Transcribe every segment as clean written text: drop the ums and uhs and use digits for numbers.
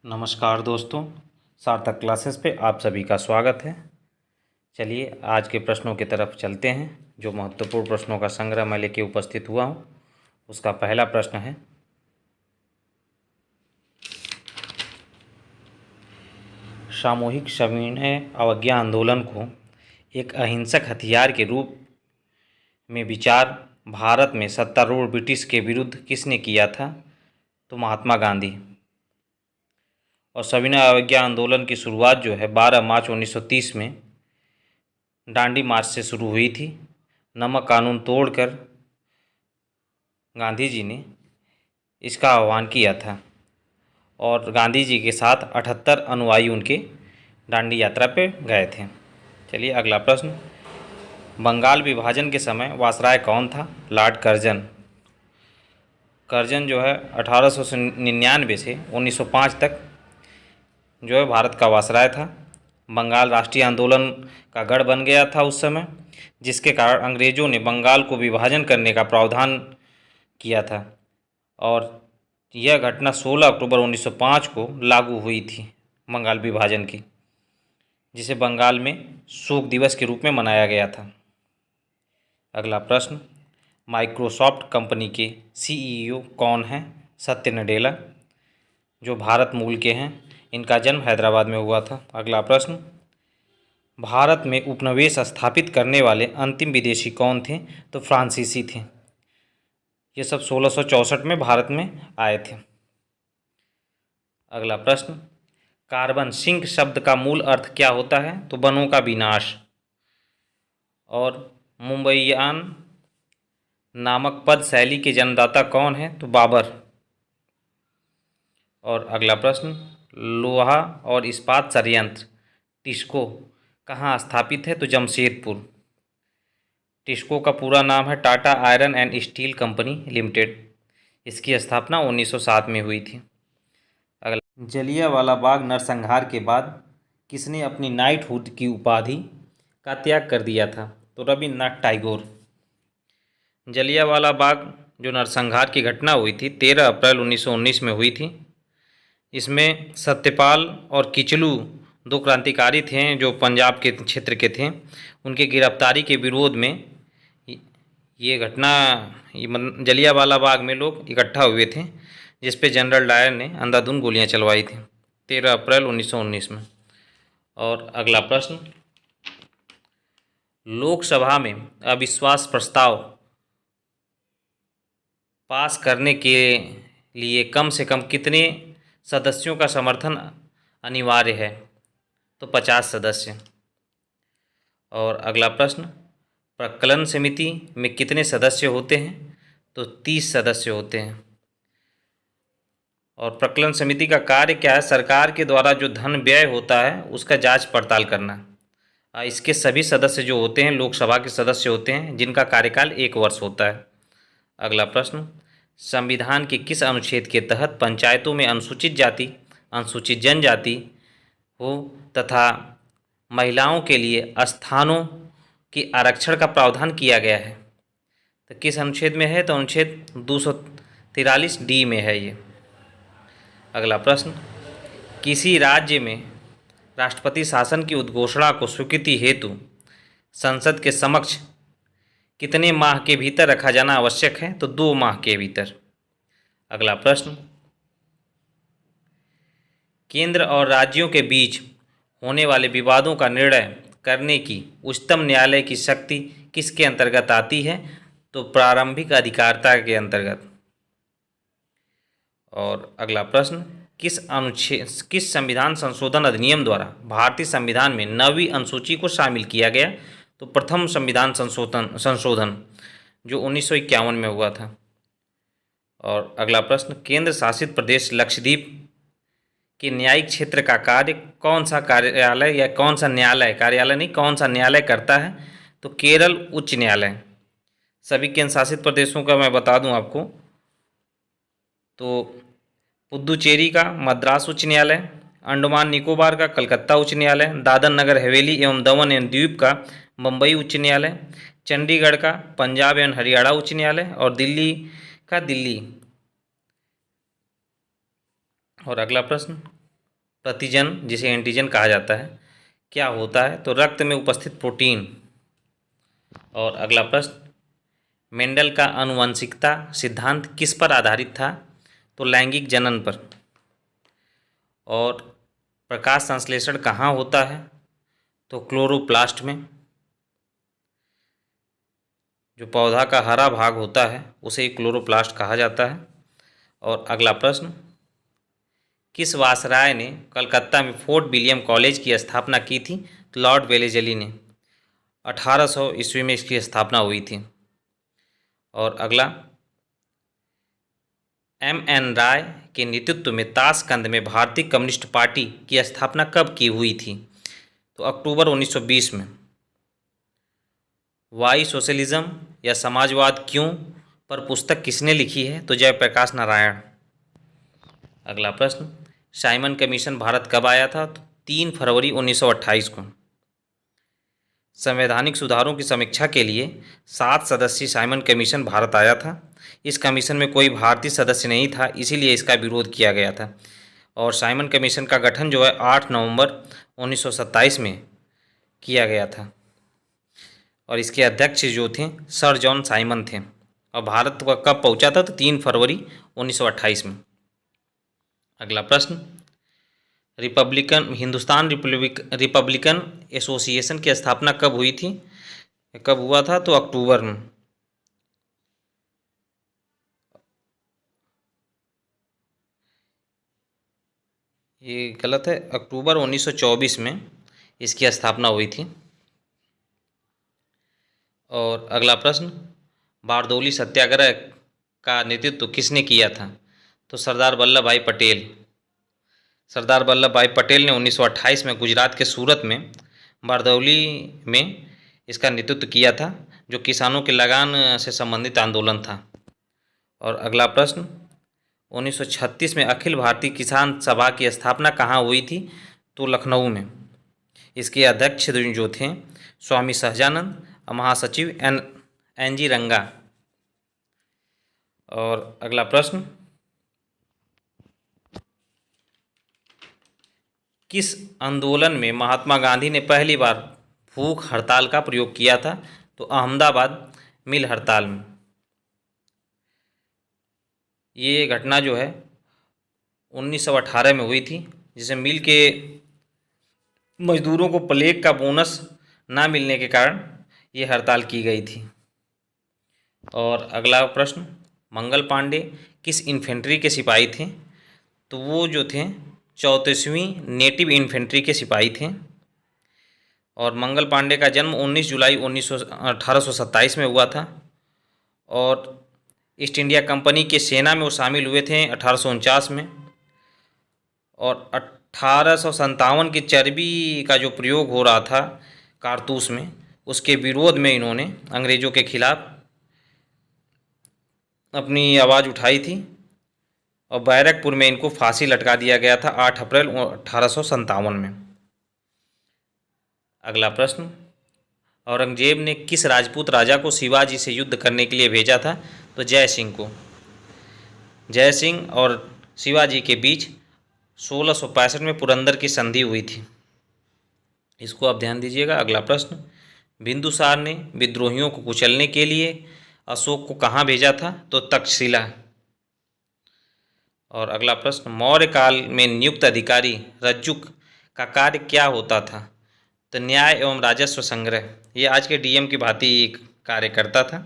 नमस्कार दोस्तों, सार्थक क्लासेस पे आप सभी का स्वागत है। चलिए आज के प्रश्नों की तरफ चलते हैं। जो महत्वपूर्ण प्रश्नों का संग्रह मैं लेके उपस्थित हुआ हूँ, उसका पहला प्रश्न है, सामूहिक सविनय अवज्ञा आंदोलन को एक अहिंसक हथियार के रूप में विचार भारत में सत्तारूढ़ ब्रिटिश के विरुद्ध किसने किया था? तो महात्मा गांधी। और सविनय अवज्ञा आंदोलन की शुरुआत जो है 12 मार्च 1930 में डांडी मार्च से शुरू हुई थी। नमक कानून तोड़कर गांधी जी ने इसका आह्वान किया था और गांधी जी के साथ 78 अनुयायी उनके डांडी यात्रा पे गए थे। चलिए अगला प्रश्न, बंगाल विभाजन के समय वायसराय कौन था? Lord Curzon. कर्जन जो है 1899 से 1905 तक जो है भारत का वायसराय था। बंगाल राष्ट्रीय आंदोलन का गढ़ बन गया था उस समय, जिसके कारण अंग्रेज़ों ने बंगाल को विभाजन करने का प्रावधान किया था और यह घटना 16 अक्टूबर 1905 को लागू हुई थी बंगाल विभाजन की, जिसे बंगाल में शोक दिवस के रूप में मनाया गया था। अगला प्रश्न, माइक्रोसॉफ्ट कंपनी के सीईओ कौन हैं? सत्य नडेला, जो भारत मूल के हैं। इनका जन्म हैदराबाद में हुआ था। अगला प्रश्न, भारत में उपनिवेश स्थापित करने वाले अंतिम विदेशी कौन थे? तो फ्रांसीसी थे। ये सब 1664 में भारत में आए थे। अगला प्रश्न, कार्बन सिंक शब्द का मूल अर्थ क्या होता है? तो वनों का विनाश। और मुंबईयान नामक पद शैली के जन्मदाता कौन है? तो बाबर। और अगला प्रश्न, लोहा और इस्पात संयंत्र टिस्को कहाँ स्थापित है? तो जमशेदपुर। टिस्को का पूरा नाम है Tata iron and steel company limited. इसकी स्थापना 1907 में हुई थी। अगला, जलियांवाला बाग नरसंहार के बाद किसने अपनी नाइटहुड की उपाधि का त्याग कर दिया था? तो रविन्द्रनाथ टैगोर। जलियांवाला बाग जो नरसंहार की घटना हुई थी 13 अप्रैल 1919 में हुई थी। इसमें सत्यपाल और किचलू दो क्रांतिकारी थे जो पंजाब के क्षेत्र के थे। उनकी गिरफ्तारी के विरोध में ये घटना जलियांवाला बाग में लोग इकट्ठा हुए थे, जिस पे जनरल डायर ने अंधाधुंध गोलियां चलवाई थी 13 अप्रैल 1919 में। और अगला प्रश्न, लोकसभा में अविश्वास प्रस्ताव पास करने के लिए कम से कम कितने सदस्यों का समर्थन अनिवार्य है? तो 50 सदस्य। और अगला प्रश्न, प्रकलन समिति में कितने सदस्य होते हैं? तो 30 सदस्य होते हैं। और प्रकलन समिति का कार्य क्या है? सरकार के द्वारा जो धन व्यय होता है उसका जांच पड़ताल करना। इसके सभी सदस्य जो होते हैं लोकसभा के सदस्य होते हैं, जिनका कार्यकाल 1 वर्ष होता है। अगला प्रश्न, संविधान के किस अनुच्छेद के तहत पंचायतों में अनुसूचित जाति, अनुसूचित जनजाति हो तथा महिलाओं के लिए स्थानों के आरक्षण का प्रावधान किया गया है? तो किस अनुच्छेद में है? तो अनुच्छेद 243D में है ये। अगला प्रश्न, किसी राज्य में राष्ट्रपति शासन की उद्घोषणा को स्वीकृति हेतु संसद के समक्ष कितने माह के भीतर रखा जाना आवश्यक है? तो 2 माह के भीतर। अगला प्रश्न, केंद्र और राज्यों के बीच होने वाले विवादों का निर्णय करने की उच्चतम न्यायालय की शक्ति किसके अंतर्गत आती है? तो प्रारंभिक अधिकारिता के अंतर्गत। और अगला प्रश्न, किस संविधान संशोधन अधिनियम द्वारा भारतीय संविधान में 9वीं अनुसूची को शामिल किया गया? तो प्रथम संविधान संशोधन जो 1951 में हुआ था। और अगला प्रश्न, केंद्र शासित प्रदेश लक्षद्वीप के न्यायिक क्षेत्र का कार्य कौन सा कार्यालय या कौन सा न्यायालय, कार्यालय नहीं, कौन सा न्यायालय करता है? तो केरल उच्च न्यायालय। सभी केंद्र शासित प्रदेशों का मैं बता दूं आपको, तो पुदुचेरी का मद्रास उच्च न्यायालय, अंडमान निकोबार का कलकत्ता उच्च न्यायालय, दादर नगर हवेली एवं दमन एवं द्वीप का बम्बई उच्च न्यायालय, चंडीगढ़ का पंजाब एवं हरियाणा उच्च न्यायालय और दिल्ली का दिल्ली। और अगला प्रश्न, प्रतिजन जिसे एंटीजन कहा जाता है क्या होता है? तो रक्त में उपस्थित प्रोटीन। और अगला प्रश्न, मेंडल का आनुवंशिकता सिद्धांत किस पर आधारित था? तो लैंगिक जनन पर। और प्रकाश संश्लेषण कहाँ होता है? तो क्लोरोप्लास्ट में। जो पौधा का हरा भाग होता है उसे क्लोरोप्लास्ट कहा जाता है। और अगला प्रश्न, किस वायसराय ने कलकत्ता में फोर्ट विलियम कॉलेज की स्थापना की थी? तो लॉर्ड वेलेजली ने। 1800 ईस्वी में इसकी स्थापना हुई थी। और अगला, M.N. राय के नेतृत्व में ताशकंद में भारतीय कम्युनिस्ट पार्टी की स्थापना कब की हुई थी? तो अक्टूबर 1920 में। वाई सोशलिज्म या समाजवाद क्यों पर पुस्तक किसने लिखी है? तो जयप्रकाश नारायण। अगला प्रश्न, साइमन कमीशन भारत कब आया था? तो 3 फरवरी 1928 को। संवैधानिक सुधारों की समीक्षा के लिए 7 सदस्यीय साइमन कमीशन भारत आया था। इस कमीशन में कोई भारतीय सदस्य नहीं था, इसीलिए इसका विरोध किया गया था। और साइमन कमीशन का गठन जो है 8 नवंबर 1927 में किया गया था। और इसके अध्यक्ष जो थे सर जॉन साइमन थे। और भारत कब पहुंचा था? तो 3 फरवरी 1928 में। अगला प्रश्न, हिंदुस्तान रिपब्लिकन एसोसिएशन की स्थापना कब हुई थी? कब हुआ था? तो अक्टूबर में। ये गलत है, अक्टूबर 1924 में इसकी स्थापना हुई थी। और अगला प्रश्न, बारदौली सत्याग्रह का नेतृत्व किसने किया था? तो सरदार वल्लभ भाई पटेल। सरदार वल्लभ भाई पटेल ने 1928 में गुजरात के सूरत में बारदौली में इसका नेतृत्व किया था, जो किसानों के लगान से संबंधित आंदोलन था। और अगला प्रश्न, 1936 में अखिल भारतीय किसान सभा की स्थापना कहाँ हुई थी? तो लखनऊ में। इसके अध्यक्ष जो थे स्वामी सहजानंद और महासचिव एन जी रंगा। और अगला प्रश्न, किस आंदोलन में महात्मा गांधी ने पहली बार भूख हड़ताल का प्रयोग किया था? तो अहमदाबाद मिल हड़ताल में। ये घटना जो है 1918 में हुई थी, जिसे मिल के मजदूरों को प्लेग का बोनस ना मिलने के कारण ये हड़ताल की गई थी। और अगला प्रश्न, मंगल पांडे किस इन्फेंट्री के सिपाही थे? तो वो जो थे 34वीं नेटिव इन्फेंट्री के सिपाही थे। और मंगल पांडे का जन्म 19 जुलाई 1827 में हुआ था। और ईस्ट इंडिया कंपनी के सेना में वो शामिल हुए थे 1849 में। और 1857 की चर्बी का जो प्रयोग हो रहा था कारतूस में, उसके विरोध में इन्होंने अंग्रेज़ों के खिलाफ अपनी आवाज़ उठाई थी। और बैरकपुर में इनको फांसी लटका दिया गया था 8 अप्रैल 1857 में। अगला प्रश्न, औरंगजेब ने किस राजपूत राजा को शिवाजी से युद्ध करने के लिए भेजा था? तो जय सिंह को। जय सिंह और शिवाजी के बीच 1665 में पुरंदर की संधि हुई थी। इसको आप ध्यान दीजिएगा। अगला प्रश्न, बिंदुसार ने विद्रोहियों को कुचलने के लिए अशोक को कहाँ भेजा था? तो तक्षशिला। और अगला प्रश्न, मौर्य काल में नियुक्त अधिकारी रज्जुक का कार्य क्या होता था? तो न्याय एवं राजस्व संग्रह। ये आज के डीएम की भांति एक कार्य करता था।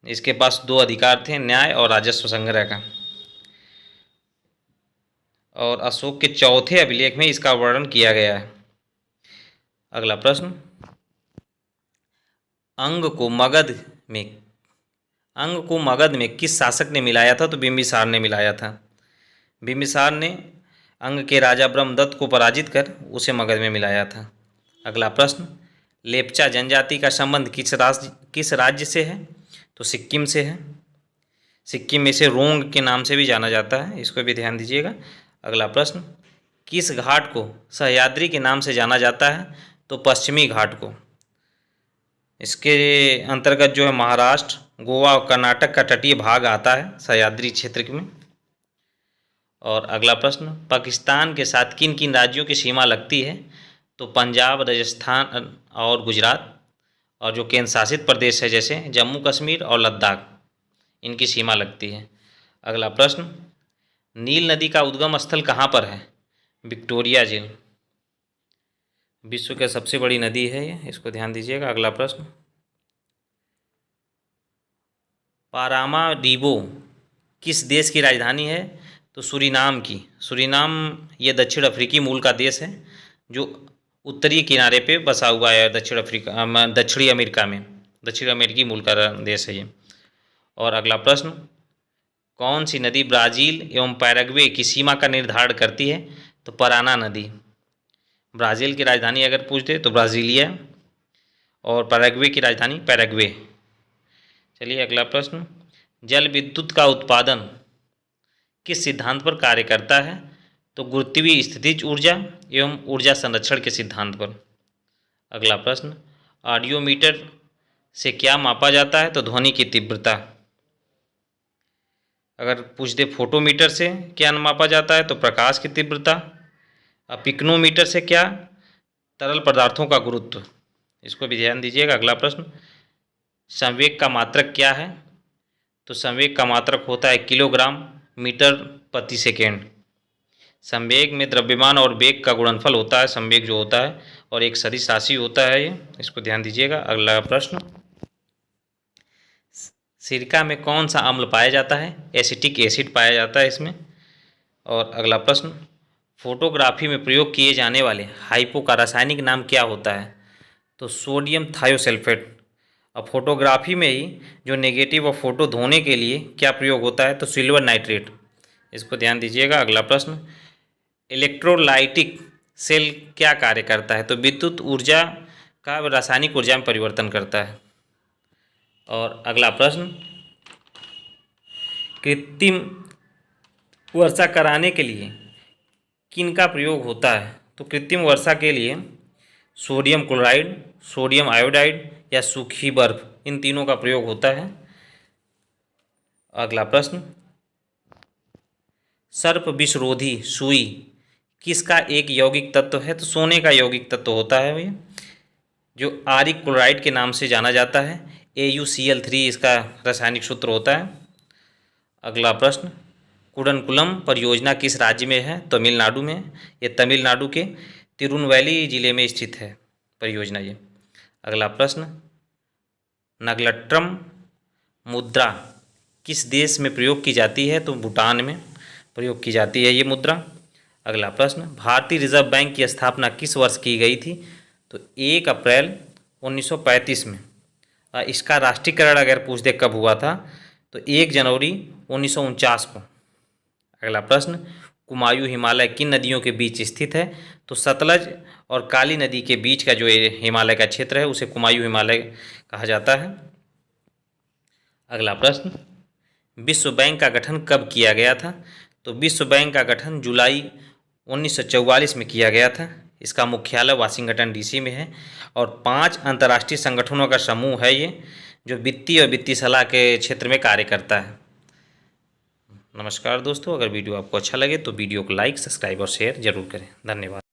इसके पास 2 अधिकार थे, न्याय और राजस्व संग्रह का। और अशोक के चौथे अभिलेख में इसका वर्णन किया गया है। अगला प्रश्न, अंग को मगध में किस शासक ने मिलाया था? तो बिंबिसार ने मिलाया था। बिंबिसार ने अंग के राजा ब्रह्मदत्त को पराजित कर उसे मगध में मिलाया था। अगला प्रश्न, लेप्चा जनजाति का संबंध किस राज्य से है? तो सिक्किम से है। सिक्किम में इसे रोंग के नाम से भी जाना जाता है, इसको भी ध्यान दीजिएगा। अगला प्रश्न, किस घाट को सह्याद्री के नाम से जाना जाता है? तो पश्चिमी घाट को। इसके अंतर्गत जो है महाराष्ट्र, गोवा और कर्नाटक का तटीय भाग आता है सह्याद्री क्षेत्र में। और अगला प्रश्न, पाकिस्तान के साथ किन किन राज्यों की सीमा लगती है? तो पंजाब, राजस्थान और गुजरात, और जो केंद्र शासित प्रदेश है जैसे जम्मू कश्मीर और लद्दाख, इनकी सीमा लगती है। अगला प्रश्न, नील नदी का उद्गम स्थल कहाँ पर है? विक्टोरिया झील, विश्व की सबसे बड़ी नदी है ये, इसको ध्यान दीजिएगा। अगला प्रश्न, पारामारीबो किस देश की राजधानी है? तो सूरीनाम की। सूरीनाम ये दक्षिण अफ्रीकी मूल का देश है जो उत्तरी किनारे पे बसा हुआ है दक्षिणी अमेरिका में, दक्षिण अमेरिकी मूल का देश है ये। और अगला प्रश्न, कौन सी नदी ब्राज़ील एवं पैराग्वे की सीमा का निर्धारण करती है? तो पराना नदी। ब्राज़ील की राजधानी अगर पूछ दे तो ब्राज़ीलिया, और पैराग्वे की राजधानी पैराग्वे। चलिए अगला प्रश्न, जल विद्युत का उत्पादन किस सिद्धांत पर कार्य करता है? तो गुरुत्वीय स्थितिज ऊर्जा एवं ऊर्जा संरक्षण के सिद्धांत पर। अगला प्रश्न, ऑडियोमीटर से क्या मापा जाता है? तो ध्वनि की तीव्रता। अगर पूछ दे फोटोमीटर से क्या मापा जाता है? तो प्रकाश की तीव्रता। पिक्नोमीटर से क्या? तरल पदार्थों का गुरुत्व। इसको भी ध्यान दीजिएगा। अगला प्रश्न, संवेग का मात्रक क्या है? तो संवेग का मात्रक होता है किलोग्राम मीटर प्रति सेकेंड। संवेग में द्रव्यमान और वेग का गुणनफल होता है, संवेग जो होता है, और एक सदिश राशि होता है ये, इसको ध्यान दीजिएगा। अगला प्रश्न, सिरका में कौन सा अम्ल पाया जाता है? एसिटिक एसिड पाया जाता है इसमें। और अगला प्रश्न, फोटोग्राफी में प्रयोग किए जाने वाले हाइपो का रासायनिक नाम क्या होता है? तो सोडियम थायोसल्फेट। अब फोटोग्राफी में ही जो नेगेटिव और फोटो धोने के लिए क्या प्रयोग होता है? तो सिल्वर नाइट्रेट। इसको ध्यान दीजिएगा। अगला प्रश्न, इलेक्ट्रोलाइटिक सेल क्या कार्य करता है? तो विद्युत ऊर्जा का रासायनिक ऊर्जा में परिवर्तन करता है। और अगला प्रश्न, कृत्रिम वर्षा कराने के लिए किन का प्रयोग होता है? तो कृत्रिम वर्षा के लिए सोडियम क्लोराइड, सोडियम आयोडाइड या सूखी बर्फ, इन तीनों का प्रयोग होता है। अगला प्रश्न, सर्प विषरोधी सुई किसका एक यौगिक तत्व है? तो सोने का यौगिक तत्व होता है ये, जो आरिक क्लोराइड के नाम से जाना जाता है। AuCl3 इसका रासायनिक सूत्र होता है। अगला प्रश्न, कुडनकुलम परियोजना किस राज्य में है? तमिलनाडु में। ये तमिलनाडु के तिरुनवैली जिले में स्थित है परियोजना ये। अगला प्रश्न, नगलट्रम मुद्रा किस देश में प्रयोग की जाती है? तो भूटान में प्रयोग की जाती है ये मुद्रा। अगला प्रश्न, भारतीय रिजर्व बैंक की स्थापना किस वर्ष की गई थी? तो 1 अप्रैल 1935 में। इसका राष्ट्रीयकरण अगर पूछ दे कब हुआ था? तो 1 जनवरी 1949 को। अगला प्रश्न, कुमायूं हिमालय किन नदियों के बीच स्थित है? तो सतलज और काली नदी के बीच का जो हिमालय का क्षेत्र है उसे कुमायूं हिमालय कहा जाता है। अगला प्रश्न, विश्व बैंक का गठन कब किया गया था? तो विश्व बैंक का गठन जुलाई 1944 में किया गया था। इसका मुख्यालय वाशिंगटन DC में है, और 5 अंतर्राष्ट्रीय संगठनों का समूह है ये, जो वित्तीय और वित्तीय सलाह के क्षेत्र में कार्य करता है। नमस्कार दोस्तों, अगर वीडियो आपको अच्छा लगे तो वीडियो को लाइक, सब्सक्राइब और शेयर जरूर करें। धन्यवाद।